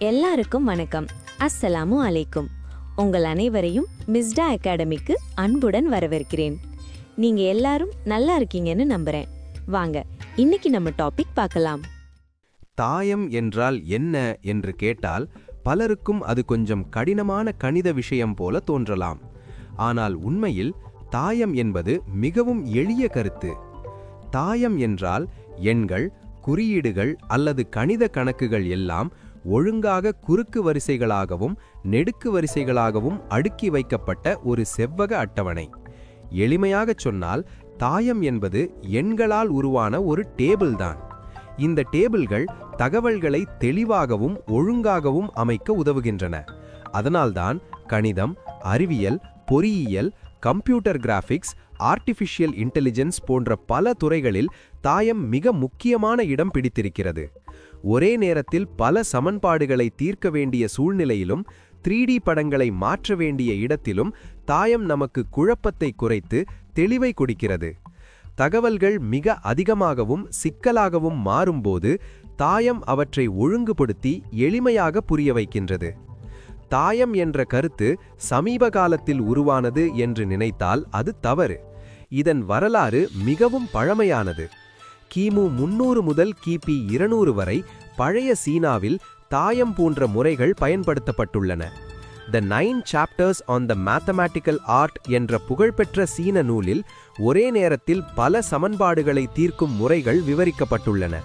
எல்லாருக்கும் வணக்கம். அஸ்ஸலாமு அலைக்கும். உங்கள் அனைவரையும் மிஸ்டா அகாடமிக்கு அன்புடன் வரவேற்கிறேன். நீங்க எல்லாரும் நல்லா இருக்கீங்கன்னு நம்புறேன். வாங்க இன்னைக்கு நம்ம டாபிக் பார்க்கலாம். தாயம் என்றால் என்ன என்று கேட்டால் பலருக்கும் அது கொஞ்சம் கடினமான கணித விஷயம் போல தோன்றலாம். ஆனால் உண்மையில் தாயம் என்பது மிகவும் எளிய கருத்து. தாயம் என்றால் எண்கள், குறியீடுகள் அல்லது கணித கணக்குகள் எல்லாம் ஒழுங்காக குறுக்கு வரிசைகளாகவும் நெடுக்கு வரிசைகளாகவும் அடுக்கி வைக்கப்பட்ட ஒரு செவ்வக அட்டவணை. எளிமையாகச் சொன்னால் தாயம் என்பது எண்களால் உருவான ஒரு டேபிள் தான். இந்த டேபிள்கள் தகவல்களை தெளிவாகவும் ஒழுங்காகவும் அமைக்க உதவுகின்றன. அதனால்தான் கணிதம், அறிவியல், பொறியியல், கம்ப்யூட்டர் கிராஃபிக்ஸ், ஆர்டிஃபிஷியல் இன்டெலிஜென்ஸ் போன்ற பல துறைகளில் தாயம் மிக முக்கியமான இடம் பிடித்திருக்கிறது. ஒரே நேரத்தில் பல சமன்பாடுகளை தீர்க்க வேண்டிய சூழ்நிலையிலும் 3D படங்களை மாற்ற வேண்டிய இடத்திலும் தாயம் நமக்கு குழப்பத்தை குறைத்து தெளிவை கொடுக்கிறது. தகவல்கள் மிக அதிகமாகவும் சிக்கலாகவும் மாறும்போது தாயம் அவற்றை ஒழுங்குபடுத்தி எளிமையாக புரிய வைக்கின்றது. தாயம் என்ற கருத்து சமீப காலத்தில் உருவானது என்று நினைத்தால் அது தவறு. இதன் வரலாறு மிகவும் பழமையானது. கிமு 300 முதல் கிபி 200 வரை பழைய சீனாவில் தாயம் போன்ற முறைகள் பயன்படுத்தப்பட்டுள்ளன. த 9 chapters on the mathematical art என்ற புகழ்பெற்ற சீன நூலில் ஒரே நேரத்தில் பல சமன்பாடுகளை தீர்க்கும் முறைகள் விவரிக்கப்பட்டுள்ளன.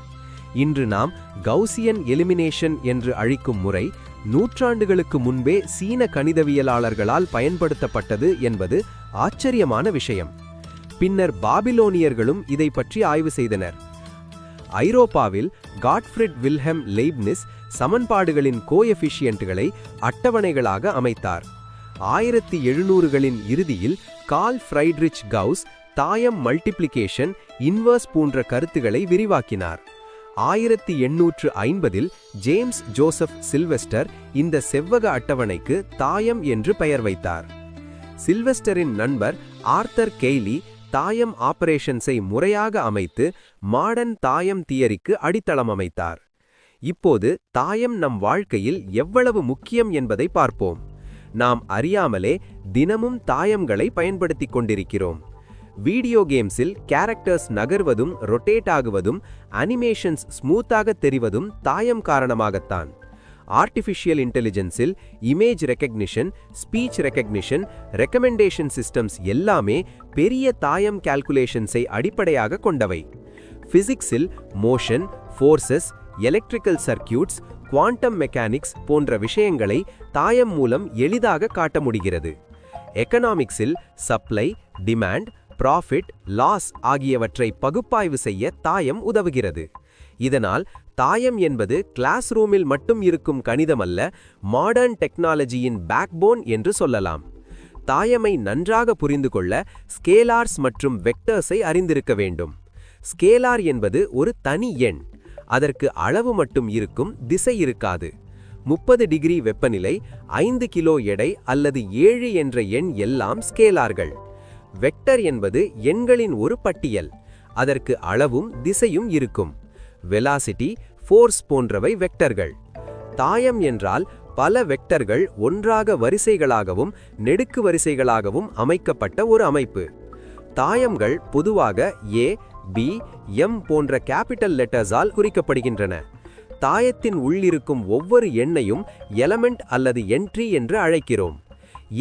இன்று நாம் கவுசியன் எலிமினேஷன் என்று அழைக்கும் முறை நூற்றாண்டுகளுக்கு முன்பே சீன கணிதவியலாளர்களால் பயன்படுத்தப்பட்டது என்பது ஆச்சரியமான விஷயம். பின்னர் பாபிலோனியர்களும் இதை பற்றி ஆய்வு செய்தனர். ஐரோப்பாவில் காட்ஃப்ரிட் வில்ஹெம் லெய்ப்னிஸ் சமன்பாடுகளின் கோஎஃபிஷியன்ட்களை அட்டவணைகளாக அமைத்தார். 1700களின் இறுதியில் கார்ல் ஃப்ரைட்ரிச் கவுஸ் தாயம் மல்டிப்ளிகேஷன், இன்வர்ஸ் போன்ற கருத்துக்களை விரிவாக்கினார். 1850இல் ஜேம்ஸ் ஜோசப் சில்வெஸ்டர் இந்த செவ்வக அட்டவணைக்கு தாயம் என்று பெயர் வைத்தார். சில்வெஸ்டரின் நண்பர் ஆர்தர் கெய்லி தாயம் ஆபரேஷன்ஸை முறையாக அமைத்து மாடர்ன் தாயம் தியரிக்கு அடித்தளம் அமைத்தார். இப்போது தாயம் நம் வாழ்க்கையில் எவ்வளவு முக்கியம் என்பதை பார்ப்போம். நாம் அறியாமலே தினமும் தாயங்களை பயன்படுத்திக் கொண்டிருக்கிறோம். வீடியோ கேம்ஸில் கேரக்டர்ஸ் நகர்வதும் ரொட்டேட் ஆகுவதும் அனிமேஷன்ஸ் ஸ்மூத்தாக தெரிவதும் தாயம் காரணமாகத்தான். ஆர்டிஃபிஷியல் இன்டெலிஜென்ஸில் image recognition, speech recognition, recommendation systems எல்லாமே பெரிய தாயம் கால்குலேஷன்ஸை அடிப்படையாக கொண்டவை. பிசிக்ஸில் motion, forces, electrical circuits, quantum mechanics போன்ற விஷயங்களை தாயம் மூலம் எளிதாக காட்ட முடிகிறது. எக்கனாமிக்ஸில் சப்ளை, டிமாண்ட், ப்ராஃபிட், லாஸ் ஆகியவற்றை பகுப்பாய்வு செய்ய தாயம் உதவுகிறது. இதனால் தாயம் என்பது கிளாஸ் ரூமில் மட்டும் இருக்கும் கணிதம் அல்ல, மாடர்ன் டெக்னாலஜியின் பேக்போன் என்று சொல்லலாம். தாயமை நன்றாக புரிந்து கொள்ள ஸ்கேலார்ஸ் மற்றும் வெக்டர்ஸை அறிந்திருக்க வேண்டும். ஸ்கேலார் என்பது ஒரு தனி எண். அதற்கு அளவு மட்டும் இருக்கும், திசை இருக்காது. 30 டிகிரி வெப்பநிலை, 5 கிலோ எடை அல்லது 7 என்ற எண் எல்லாம் ஸ்கேலார்கள். வெக்டர் என்பது எண்களின் ஒரு பட்டியல். அதற்கு அளவும் திசையும் இருக்கும். வெலாசிட்டி, ஃபோர்ஸ் போன்றவை வெக்டர்கள். தாயம் என்றால் பல வெக்டர்கள் ஒன்றாக வரிசைகளாகவும் நெடுக்கு வரிசைகளாகவும் அமைக்கப்பட்ட ஒரு அமைப்பு. தாயங்கள் பொதுவாக ஏ, பி, எம் போன்ற கேபிட்டல் லெட்டர்ஸால் குறிக்கப்படுகின்றன. தாயத்தின் உள்ளிருக்கும் ஒவ்வொரு எண்ணையும் எலமெண்ட் அல்லது என்ட்ரி என்று அழைக்கிறோம்.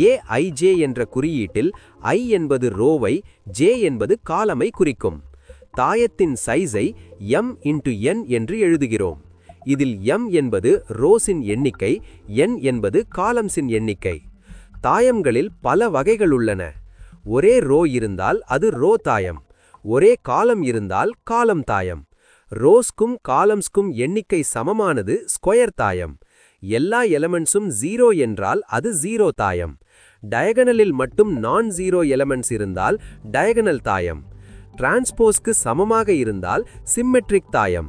ஏஐஜே என்ற குறியீட்டில் ஐ என்பது ரோவை, ஜே என்பது காலமை குறிக்கும். தாயத்தின் சைஸை m × n என்று எழுதுகிறோம். இதில் m என்பது ரோஸின் எண்ணிக்கை, n என்பது காலம்ஸின் எண்ணிக்கை. தாயங்களில் பல வகைகள் உள்ளன. ஒரே ரோ இருந்தால் அது ரோ தாயம். ஒரே காலம் இருந்தால் காலம் தாயம். ரோஸ்க்கும் காலம்ஸ்க்கும் எண்ணிக்கை சமமானது ஸ்கொயர் தாயம். எல்லா எலமெண்ட்ஸும் 0 என்றால் அது 0 தாயம். டயகனலில் மட்டும் நான் 0 எலமெண்ட்ஸ் இருந்தால் டயகனல் தாயம். டிரான்ஸ்போஸ்க்கு சமமாக இருந்தால் சிம்மெட்ரிக் தாயம்.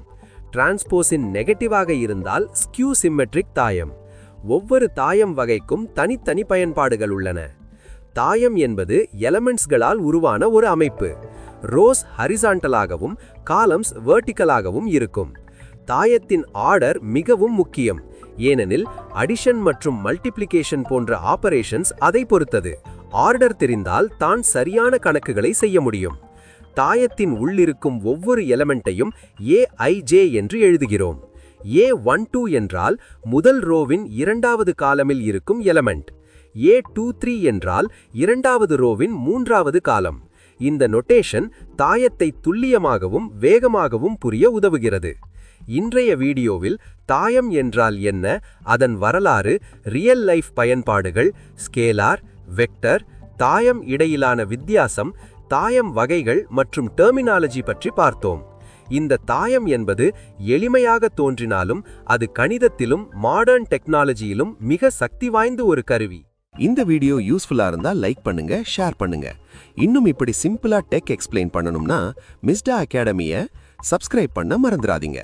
டிரான்ஸ்போஸின் நெகட்டிவாக இருந்தால் ஸ்கியூ சிம்மெட்ரிக் தாயம். ஒவ்வொரு தாயம் வகைக்கும் தனித்தனி பயன்பாடுகள் உள்ளன. தாயம் என்பது எலமெண்ட்ஸ்களால் உருவான ஒரு அமைப்பு. ரோஸ் ஹரிசாண்டலாகவும் காலம்ஸ் வெர்டிக்கலாகவும் இருக்கும். தாயத்தின் ஆர்டர் மிகவும் முக்கியம். ஏனெனில் அடிஷன் மற்றும் மல்டிப்ளிகேஷன் போன்ற ஆபரேஷன்ஸ் அதை பொறுத்தது. ஆர்டர் தெரிந்தால் தான் சரியான கணக்குகளை செய்ய முடியும். தாயத்தின் உள்ளிருக்கும் ஒவ்வொரு எலமெண்ட்டையும் Aij என்று எழுதுகிறோம். A12 என்றால் முதல் ரோவின் இரண்டாவது காலமில் இருக்கும் எலமெண்ட். A23 என்றால் இரண்டாவது ரோவின் மூன்றாவது காலம். இந்த நொட்டேஷன் தாயத்தை துல்லியமாகவும் வேகமாகவும் புரிய உதவுகிறது. இன்றைய வீடியோவில் தாயம் என்றால் என்ன, அதன் வரலாறு, ரியல் லைஃப் பயன்பாடுகள், ஸ்கேலார், வெக்டர், தாயம் இடையிலான வித்தியாசம், தாயம் வகைகள் மற்றும் டெர்மினாலஜி பற்றி பார்த்தோம். இந்த தாயம் என்பது எளிமையாக தோன்றினாலும் அது கணிதத்திலும் மாடர்ன் டெக்னாலஜியிலும் மிக சக்தி வாய்ந்த ஒரு கருவி. இந்த வீடியோ யூஸ்ஃபுல்லா இருந்தா லைக் பண்ணுங்க, ஷேர் பண்ணுங்க. இன்னும் இப்படி சிம்பிளா டெக் எக்ஸ்பிளைன் பண்ணணும்னா மிஸ்டா அகாடமியை சப்ஸ்கிரைப் பண்ண மறந்துடாதீங்க.